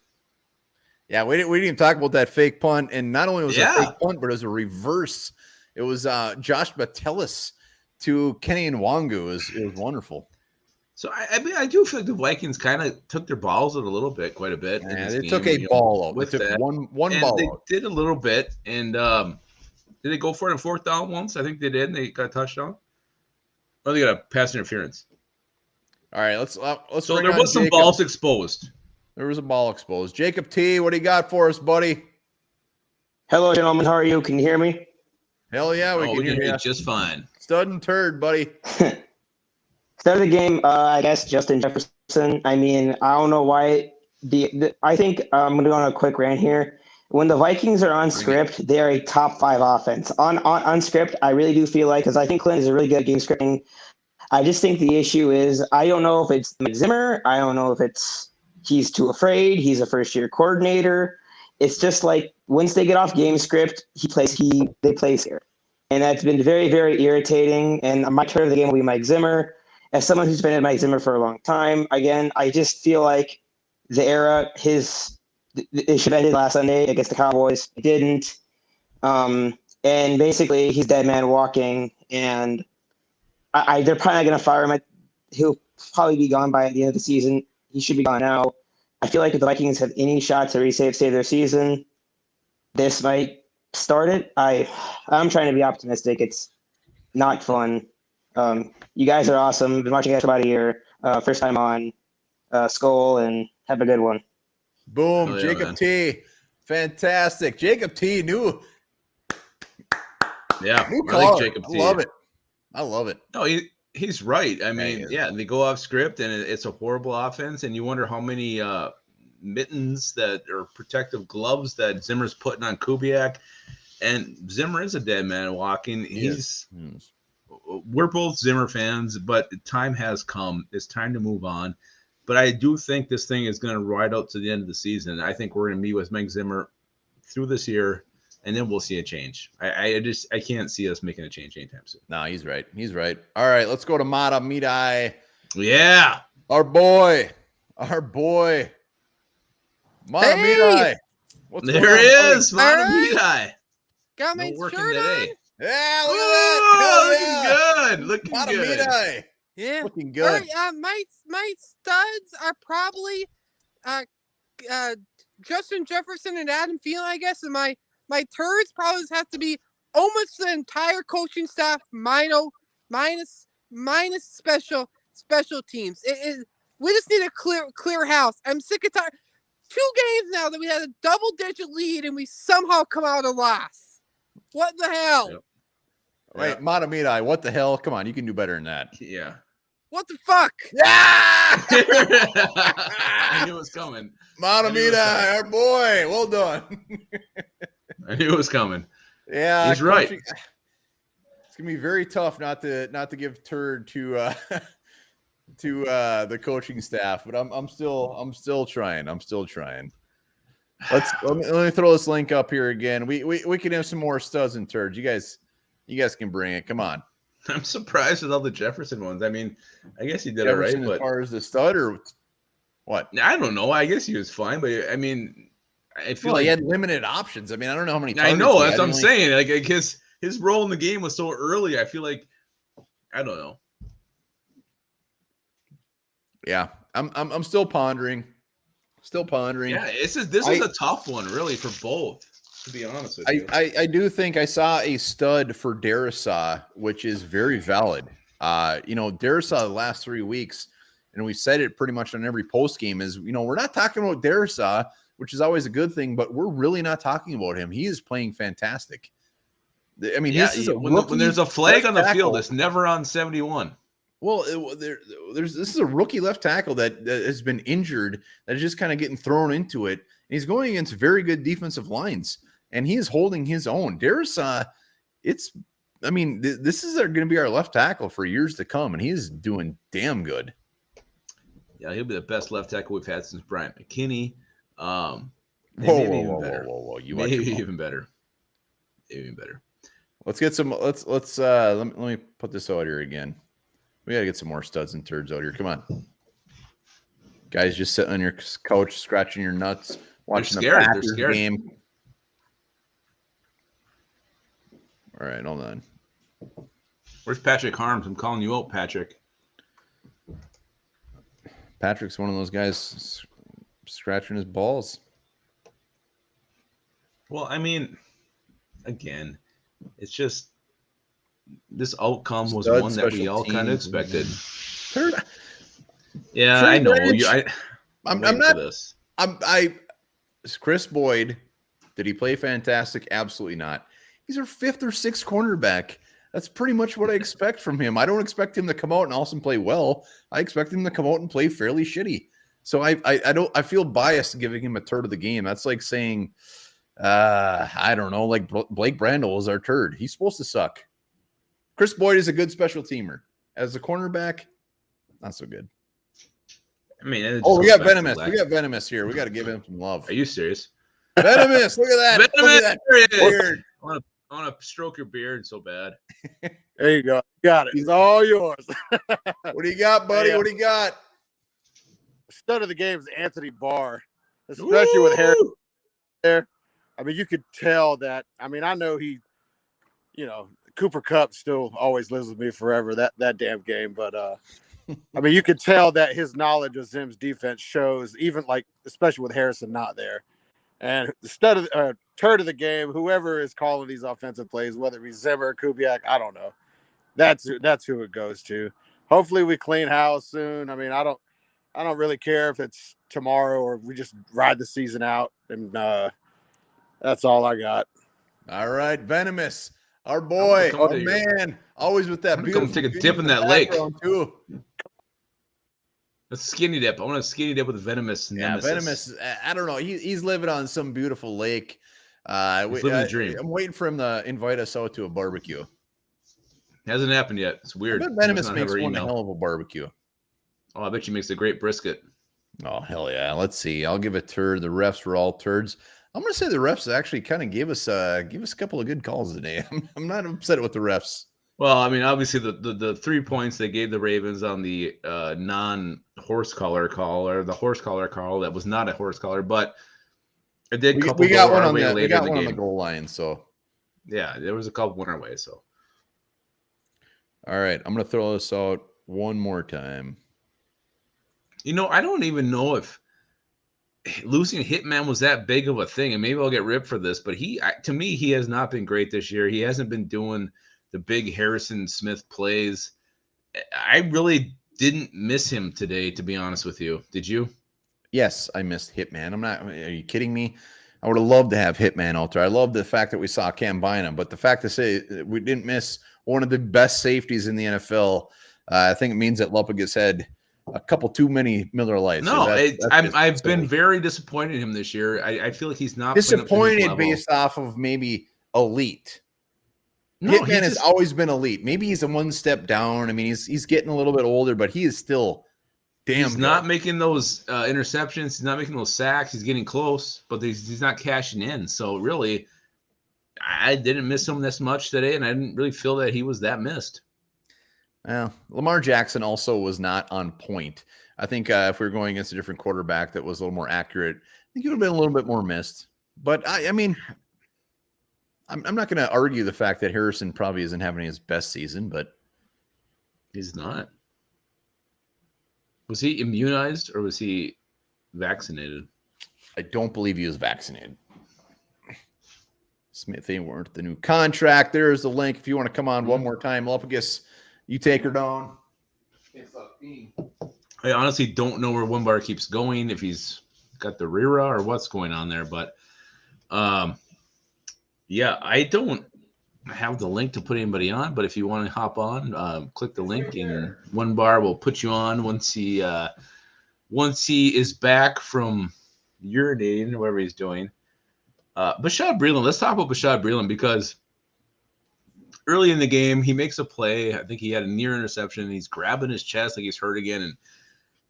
Yeah, we didn't even talk about that fake punt. And not only was it a fake punt, but it was a reverse. It was Josh Metellus to Kenny Nwangu. It was wonderful. So, I mean, I do feel like the Vikings kind of took their balls out a little bit, quite a bit. Yeah, they took a ball out. They took one ball they out. did a little bit. And did they go for it on fourth down once? I think they did. And they got a touchdown. Or they got a pass interference. All right, let's. So there was some balls exposed. There was a ball exposed. Jacob T, what do you got for us, buddy? Hello, gentlemen. How are you? Can you hear me? Hell yeah, we can hear you just fine. Stud and turd, buddy. Start of the game, I guess Justin Jefferson. I mean, I don't know why. I think I'm going to go on a quick rant here. When the Vikings are on script, they are a top 5 offense. On script, I really do feel like, because I think Clint is a really good at game scripting. I just think the issue is, I don't know if it's Zimmer. I don't know if it's he's too afraid. He's a first-year coordinator. It's just like once they get off game script, they play here. And that's been very, very irritating. And my turn of the game will be Mike Zimmer. As someone who's been at Mike Zimmer for a long time, again, I just feel like the era, it should have ended last Sunday against the Cowboys. It didn't. And basically, he's dead man walking. And they're probably not going to fire him. He'll probably be gone by the end of the season. He should be gone now. I feel like if the Vikings have any shot to save their season, this might start it. I'm trying to be optimistic. It's not fun. You guys are awesome. Been watching you guys for about a year. First time on Skull, and have a good one. Boom, Jacob T. Fantastic. Jacob T. New I like Jacob T. I love it. No, he's right. I mean, they go off script, and it's a horrible offense, and you wonder how many mittens or protective gloves that Zimmer's putting on Kubiak. And Zimmer is a dead man walking. We're both Zimmer fans, but time has come. It's time to move on. But I do think this thing is going to ride out to the end of the season. I think we're going to meet with Mike Zimmer through this year, and then we'll see a change. I can't see us making a change anytime soon. No, he's right. He's right. All right, let's go to Mata Meat. Yeah. Our boy. Mata Meat. There he is, Mata Meat. Got my working shirt today. on. Yeah, look at that. Looking Mata good. Meat. Yeah, looking good. All right, my studs are probably Justin Jefferson and Adam Thielen, I guess, and my turds probably have to be almost the entire coaching staff minus special teams. We just need a clear house. I'm sick and tired. 2 games now that we had a double-digit lead and we somehow come out a loss. What the hell? Yep. Wait, Mata Meat, what the hell? Come on, you can do better than that. Yeah. What the fuck? Yeah! I knew it was coming. Montemita, our boy. Well done. I knew it was coming. Yeah, He's right. It's gonna be very tough not to give turd to the coaching staff, but I'm still trying. Let me throw this link up here again. We can have some more studs and turds. You guys can bring it. Come on. I'm surprised with all the Jefferson ones. I mean, I guess he did Jefferson all right, as but far as the stud or what? I don't know. I guess he was fine, but I mean, I feel like he had limited options. I mean, I don't know how many. I know that's what I'm saying. Like, I guess his role in the game was so early. I feel like I don't know. Yeah, I'm still pondering. Yeah, this is a tough one, really, for both. To be honest with you, I do think I saw a stud for Darisaw, which is very valid. Darisaw the last 3 weeks, and we said it pretty much on every post game, is we're not talking about Darisaw, which is always a good thing, but we're really not talking about him. He is playing fantastic. I mean, yeah, this is when there's a flag on the tackle. field, it's never on 71. Well, this is a rookie left tackle that has been injured, that is just kind of getting thrown into it. And he's going against very good defensive lines, and he is holding his own. Darisaw, this is going to be our left tackle for years to come, and he's doing damn good. Yeah, he'll be the best left tackle we've had since Bryant McKinney. Whoa, Maybe even better. Let's get some. Let me put this out here again. We gotta get some more studs and turds out here. Come on, guys, just sitting on your couch, scratching your nuts, watching the Packers game. All right, hold on. Where's Patrick Harms? I'm calling you out, Patrick. Patrick's one of those guys scratching his balls. Well, I mean, again, it's just this outcome was one that we all kind of expected. Yeah, I know. I'm not. This. Chris Boyd, did he play fantastic? Absolutely not. He's our 5th or 6th cornerback. That's pretty much what I expect from him. I don't expect him to come out and also play well. I expect him to come out and play fairly shitty. So I feel biased giving him a turd of the game. That's like saying, I don't know, like Blake Brandel is our turd. He's supposed to suck. Chris Boyd is a good special teamer. As a cornerback, not so good. I mean, we got Venomous. We got Venomous here. We got to give him some love. Are you serious? Venomous, look at that. Venomous, look at that beard. I want to stroke your beard so bad. There you go. Got it. It's all yours. What do you got, buddy? Yeah. What do you got? Stud of the game is Anthony Barr, especially with Harry there. I mean, you could tell that. I mean, I know he, Cooper Kupp still always lives with me forever. That damn game, but I mean, you could tell that his knowledge of Zim's defense shows, even especially with Harrison not there. And the turd of the game, whoever is calling these offensive plays, whether it be Zimmer, Kubiak, I don't know. That's who it goes to. Hopefully, we clean house soon. I mean, I don't really care if it's tomorrow or we just ride the season out, and that's all I got. All right, Venomous, our boy, our man, always with that beautiful. Come take a dip in that lake. Too. A skinny dip. I want a skinny dip with Venomous. Yeah, Nemesis. Venomous. I don't know. He's living on some beautiful lake. He's living the dream. I'm waiting for him to invite us out to a barbecue. Hasn't happened yet. It's weird. I bet Venomous makes one hell of a barbecue. Oh, I bet you makes a great brisket. Oh, hell yeah. Let's see. I'll give a turd. The refs were all turds. I'm going to say the refs actually kind of gave us a couple of good calls today. I'm not upset with the refs. Well, I mean, obviously the 3 points they gave the Ravens on the non-horse collar call, or the horse collar call that was not a horse collar, but it did. We got one on the goal line. So yeah, there was a couple went our way. So all right, I'm going to throw this out one more time. I don't even know if losing Hitman was that big of a thing, and maybe I'll get ripped for this, but to me, he has not been great this year. He hasn't been doing the big Harrison Smith plays. I really didn't miss him today, to be honest with you. Did you? Yes, I missed Hitman. Are you kidding me? I would have loved to have Hitman out there. I love the fact that we saw Cam Bynum, but the fact to say we didn't miss one of the best safeties in the NFL I think it means that Luppagus had a couple too many Miller Lights. No, I've been silly. very disappointed in him this year. I feel like he's not playing up to his Disappointed level. based off of maybe elite. No, Hitman has always been elite. Maybe he's a one step down. I mean, he's getting a little bit older, but he is still damn He's good. not making those interceptions. He's not making those sacks. He's getting close, but he's not cashing in. So really, I didn't miss him this much today, and I didn't really feel that he was that missed. Well, Lamar Jackson also was not on point. I think if we were going against a different quarterback that was a little more accurate, I think he would have been a little bit more missed. But I mean, I'm not going to argue the fact that Harrison probably isn't having his best season, but he's not. Was he immunized or was he vaccinated? I don't believe he was vaccinated. Smith, they weren't the new contract. There's the link. If you want to come on one more time, Luppagus, you take her down. I honestly don't know where One Bar keeps going, if he's got the Rira or what's going on there. But yeah, I don't have the link to put anybody on. But if you want to hop on, click the link, and One Bar will put you on once he is back from urinating or whatever he's doing. Bashaud Breeland, let's talk about Bashaud Breeland, because early in the game, he makes a play. I think he had a near interception. He's grabbing his chest like he's hurt again. And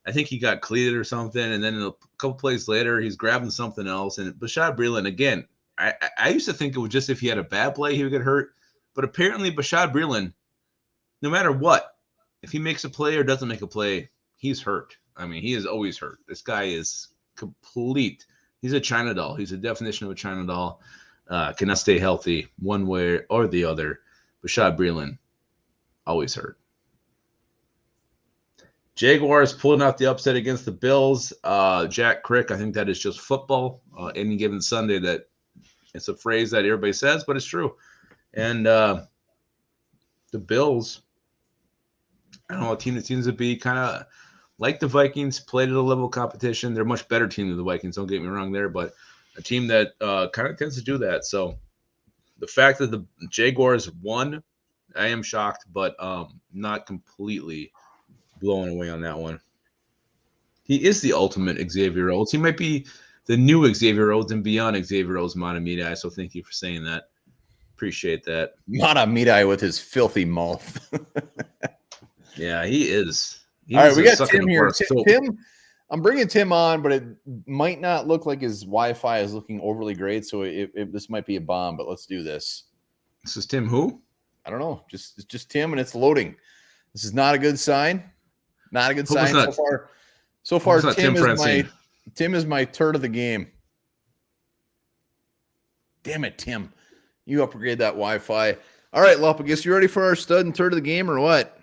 I think he got cleated or something. And then a couple plays later, he's grabbing something else. And Bashaud Breeland, again, I used to think it was just if he had a bad play, he would get hurt. But apparently Bashaud Breeland, no matter what, if he makes a play or doesn't make a play, he's hurt. I mean, he is always hurt. This guy is complete. He's a China doll. He's a definition of a China doll. Cannot stay healthy one way or the other. Bashaud Breeland, always hurt. Jaguars pulling out the upset against the Bills. Jack Crick, I think that is just football. Any given Sunday, that it's a phrase that everybody says, but it's true. And the Bills, I don't know, a team that seems to be kind of like the Vikings, played at a level of competition. They're a much better team than the Vikings, don't get me wrong there, but a team that kind of tends to do that. So the fact that the Jaguars won, I am shocked, but not completely blown away on that one. He is the ultimate Xavier Rhodes. He might be the new Xavier Rhodes and beyond Xavier Rhodes Montemita. So thank you for saying that. Appreciate that. Montemita with his filthy mouth. Yeah, he is. All right, we got Tim here. Tim, I'm bringing Tim on, but it might not look like his Wi-Fi is looking overly great, so this might be a bomb. But let's do this. This is Tim who? I don't know. It's just Tim, and it's loading. This is not a good sign. Not a good sign so far. So far, Tim is my turd of the game. Damn it, Tim! You upgrade that Wi-Fi. All right, Luppagus, you ready for our stud and turd of the game, or what?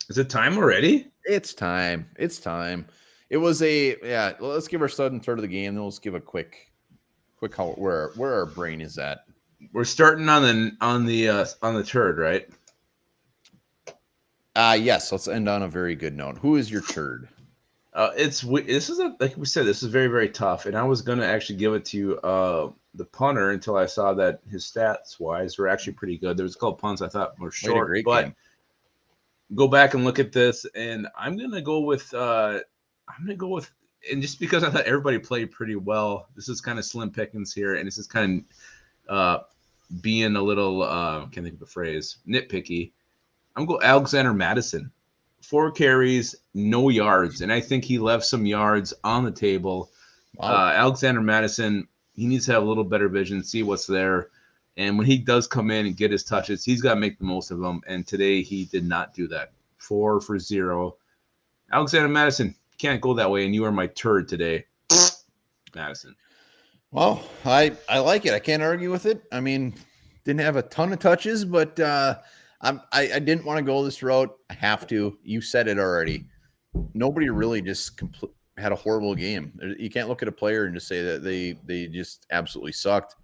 Is it time already? It's time. It's time. It was let's give our stud and turd of the game. Then we'll just give a quick where our brain is at. We're starting on the turd, right? Yes. Let's end on a very good note. Who is your turd? This is like we said, this is very, very tough. And I was gonna actually give it to the punter until I saw that his stats wise were actually pretty good. There was a couple punts I thought were short, but game. Go back and look at this, and I'm gonna go with and just because I thought everybody played pretty well, this is kind of slim pickings here, and this is kind of being a little can't think of the phrase, nitpicky. I'm going to go Alexander Madison. 4 carries, no yards, and I think he left some yards on the table. Wow. Alexander Madison, he needs to have a little better vision, see what's there. And when he does come in and get his touches, he's got to make the most of them. And today he did not do that. 4 for 0. Alexander Madison, can't go that way, and you are my turd today, Madison. Well, I like it. I can't argue with it. I mean, didn't have a ton of touches, but I didn't want to go this route. I have to. You said it already. Nobody really just had a horrible game. You can't look at a player and just say that they just absolutely sucked.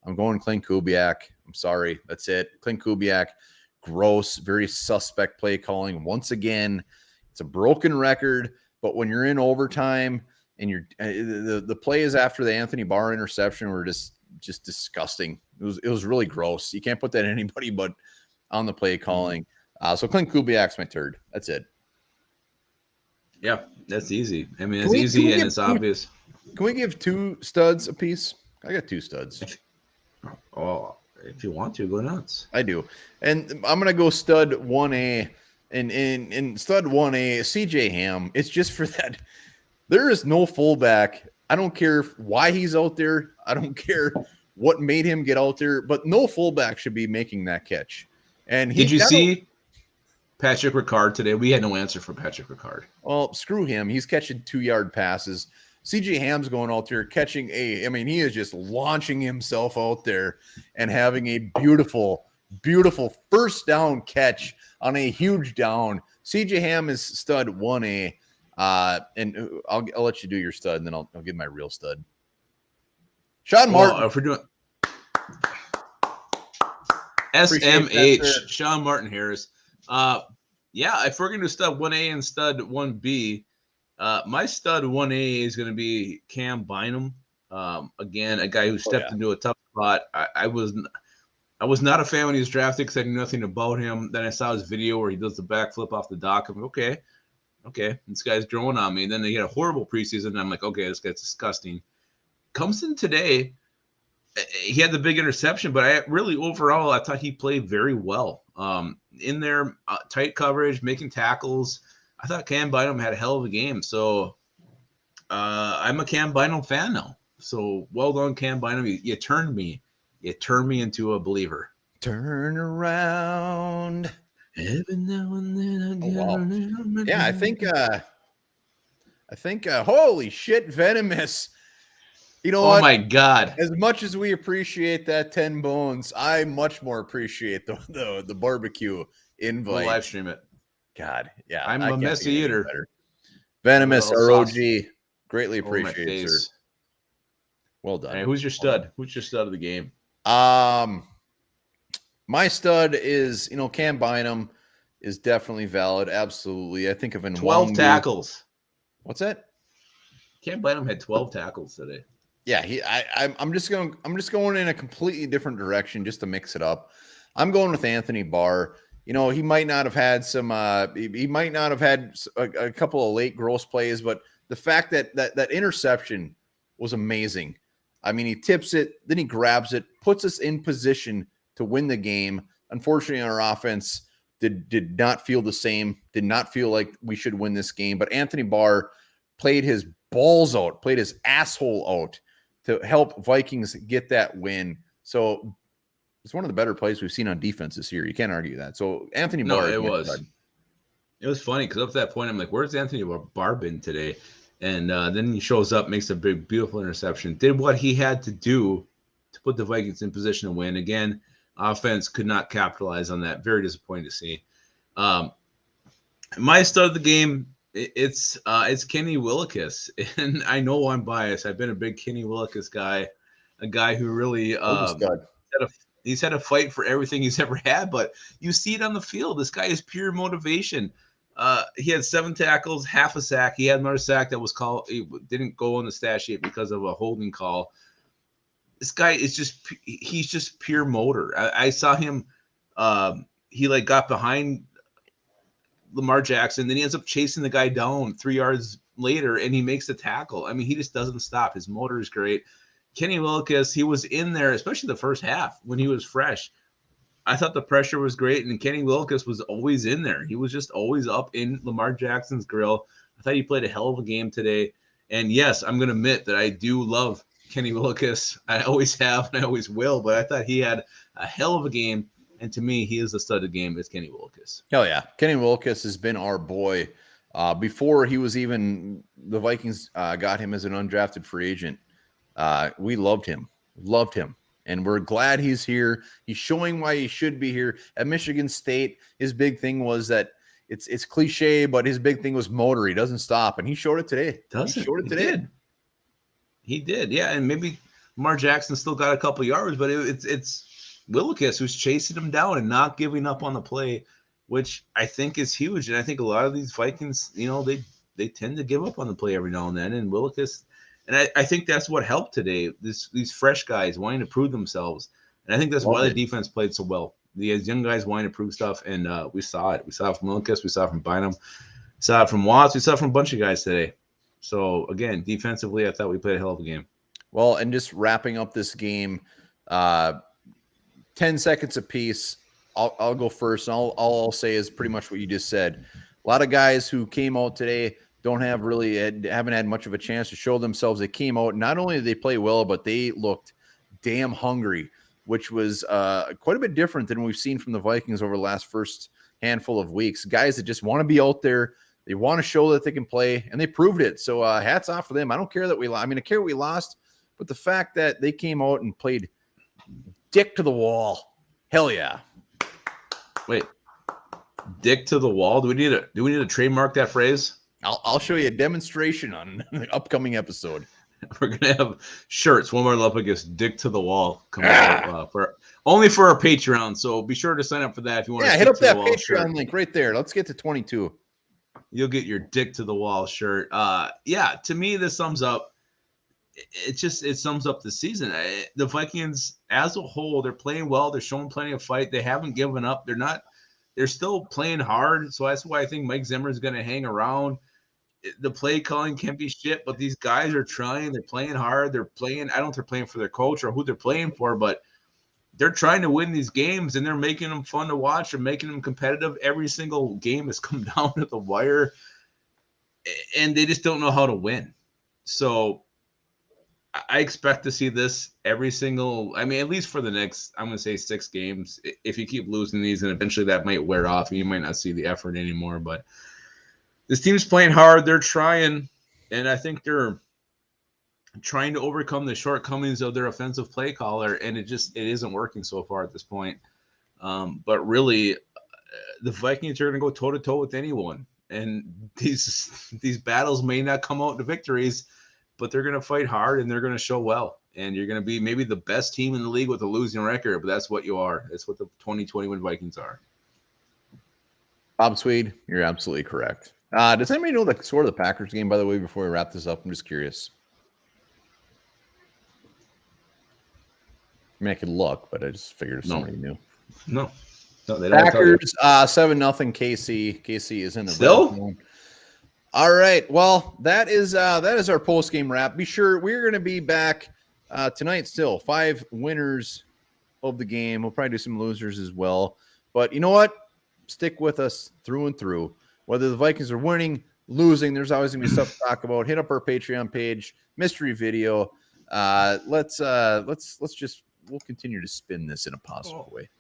I'm going Clint Kubiak. I'm sorry. That's it. Clint Kubiak, gross, very suspect play calling. Once again, it's a broken record, but when you're in overtime and you're the plays after the Anthony Barr interception were just disgusting. It was really gross. You can't put that on anybody but on the play calling. So Clint Kubiak's my third. That's it. Yeah, that's easy. I mean, Can it's we easy and give it's obvious. Can we give 2 studs a piece? I got 2 studs. Oh, if you want to, go nuts. I do. And I'm going to go stud 1A. And in stud 1A, CJ Ham. It's just for that. There is no fullback. I don't care why he's out there. I don't care what made him get out there. But no fullback should be making that catch. And Did you see Patrick Ricard today? We had no answer for Patrick Ricard. Well, screw him. He's catching 2-yard passes. CJ Ham's going out there catching he is just launching himself out there and having a beautiful, beautiful first down catch on a huge down. CJ Ham is stud 1A. And I'll let you do your stud, and then I'll give my real stud. Sean Martin. If we're doing SMH, Sean Martin Harris. If we're going to stud 1A and stud 1B, my stud 1A is going to be Cam Bynum. Again, a guy who stepped into a tough spot. I was not a fan when he was drafted because I knew nothing about him. Then I saw his video where he does the backflip off the dock. I'm like, okay, this guy's growing on me. And then he had a horrible preseason. And I'm like, okay, this guy's disgusting. Comes in today. He had the big interception, but overall, I thought he played very well. In there, tight coverage, making tackles. I thought Cam Bynum had a hell of a game. So I'm a Cam Bynum fan now. So well done, Cam Bynum. You turned me. You turned me into a believer. Turn around. Every now and then I get a little. Yeah, I think holy shit, Venomous. You know what? Oh my God. As much as we appreciate that 10 bones, I much more appreciate the barbecue invite. We'll live stream it. God, yeah. I'm a messy eater. Venomous, Well, ROG. sauce. Greatly appreciate it, sir. Well done. All right, who's your stud? Who's your stud of the game? My stud is, Cam Bynum is definitely valid. Absolutely. I think of 12 tackles. What's that? Cam Bynum had 12 tackles today. Yeah, I'm just going in a completely different direction just to mix it up. I'm going with Anthony Barr. He might not have had some he might not have had a couple of late gross plays, but the fact that interception was amazing. I mean, he tips it, then he grabs it, puts us in position to win the game. Unfortunately, our offense did not feel the same, did not feel like we should win this game. But Anthony Barr played his balls out, played his asshole out to help Vikings get that win. So it's one of the better plays we've seen on defense this year. You can't argue that. So Anthony Barr. No, it was. It was funny because up to that point, I'm like, where's Anthony Barr been today? And then he shows up, makes a big, beautiful interception, did what he had to do to put the Vikings in position to win. Again, offense could not capitalize on that. Very disappointing to see. My stud of the game, it's Kenny Willekes. And I know I'm biased. I've been a big Kenny Willekes guy, a guy who really he's had a fight for everything he's ever had, but you see it on the field. This guy is pure motivation. He had 7 tackles, half a sack. He had another sack that was called. It didn't go on the stat sheet because of a holding call. This guy is he's just pure motor. I saw him. He got behind Lamar Jackson. Then he ends up chasing the guy down 3 yards later, and he makes the tackle. I mean, he just doesn't stop. His motor is great. Kenny Willekes, he was in there, especially the first half when he was fresh. I thought the pressure was great, and Kenny Willekes was always in there. He was just always up in Lamar Jackson's grill. I thought he played a hell of a game today. And yes, I'm going to admit that I do love Kenny Willekes. I always have, and I always will, but I thought he had a hell of a game. And to me, he is the stud of the game. It's Kenny Willekes. Hell yeah. Kenny Willekes has been our boy. Before he was even, the Vikings got him as an undrafted free agent. We loved him. And we're glad he's here. He's showing why he should be here. At Michigan State, his big thing was that it's cliche, but his big thing was motor. He doesn't stop, and he showed it today. He did, yeah. And maybe Lamar Jackson still got a couple yards, but it's Willekes who's chasing him down and not giving up on the play, which I think is huge. And I think a lot of these Vikings, they tend to give up on the play every now and then. And Willekes. And I think that's what helped today. These fresh guys wanting to prove themselves. And I think that's why the defense played so well. these young guys wanting to prove stuff, and we saw it. We saw it from Lucas. We saw it from Bynum. We saw it from Watts. We saw it from a bunch of guys today. So, again, defensively, I thought we played a hell of a game. Well, and just wrapping up this game, 10 seconds apiece. I'll go first. And all I'll say is pretty much what you just said. A lot of guys who came out today haven't had much of a chance to show themselves. They came out. Not only did they play well, but they looked damn hungry, which was quite a bit different than we've seen from the Vikings over the last first handful of weeks. Guys that just want to be out there. They want to show that they can play, and they proved it. So hats off for them. I don't care that we lost. I mean, I care we lost, but the fact that they came out and played dick to the wall, hell yeah. Wait, dick to the wall? Do we need to trademark that phrase? I'll show you a demonstration on an upcoming episode. We're gonna have shirts. One more up against dick to the wall coming out only for our Patreon. So be sure to sign up for that if you want. Yeah, hit up that Patreon link right there. Let's get to 22. You'll get your dick to the wall shirt. Yeah, to me this sums up. It sums up the season. The Vikings as a whole, they're playing well. They're showing plenty of fight. They haven't given up. They're still playing hard. So that's why I think Mike Zimmer is going to hang around. The play calling can be shit, but these guys are trying. They're playing hard. They're playing. I don't know if they're playing for their coach or who they're playing for, but they're trying to win these games, and they're making them fun to watch. They're making them competitive. Every single game has come down to the wire, and they just don't know how to win. So I expect to see this every single – I mean, at least for the next, I'm going to say 6 games. If you keep losing these, and eventually that might wear off, and you might not see the effort anymore. But this team's playing hard. They're trying, and I think they're trying to overcome the shortcomings of their offensive play caller, and it isn't working so far at this point. But really, the Vikings are going to go toe-to-toe with anyone. And these battles may not come out to victories, but they're going to fight hard, and they're going to show well. And you're going to be maybe the best team in the league with a losing record, but that's what you are. That's what the 2021 Vikings are. Bob Swede, you're absolutely correct. Does anybody know the score of the Packers game, by the way, before we wrap this up? I'm just curious. I mean, I could look, but I just figured if somebody knew. No, they don't. Packers 7-0 KC. KC is in the still. red zone. All right. Well, that is our post-game wrap. Be sure we're going to be back tonight still. 5 winners of the game. We'll probably do some losers as well. But you know what? Stick with us through and through. Whether the Vikings are winning, losing, there's always going to be stuff to talk about. Hit up our Patreon page, mystery video. We'll continue to spin this in a positive way.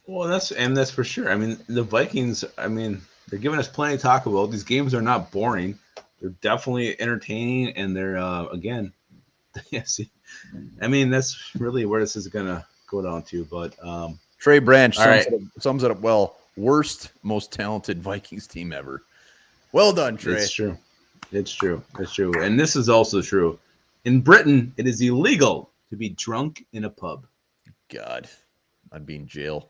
Well, that's for sure. I mean, the Vikings, they're giving us plenty to talk about. These games are not boring. They're definitely entertaining, and they're again, yes. I mean, that's really where this is gonna go down to. But Trey Branch sums it up well. Worst, most talented Vikings team ever. Well done, Trey. It's true. It's true. And this is also true. In Britain, it is illegal to be drunk in a pub. God, I'd be in jail.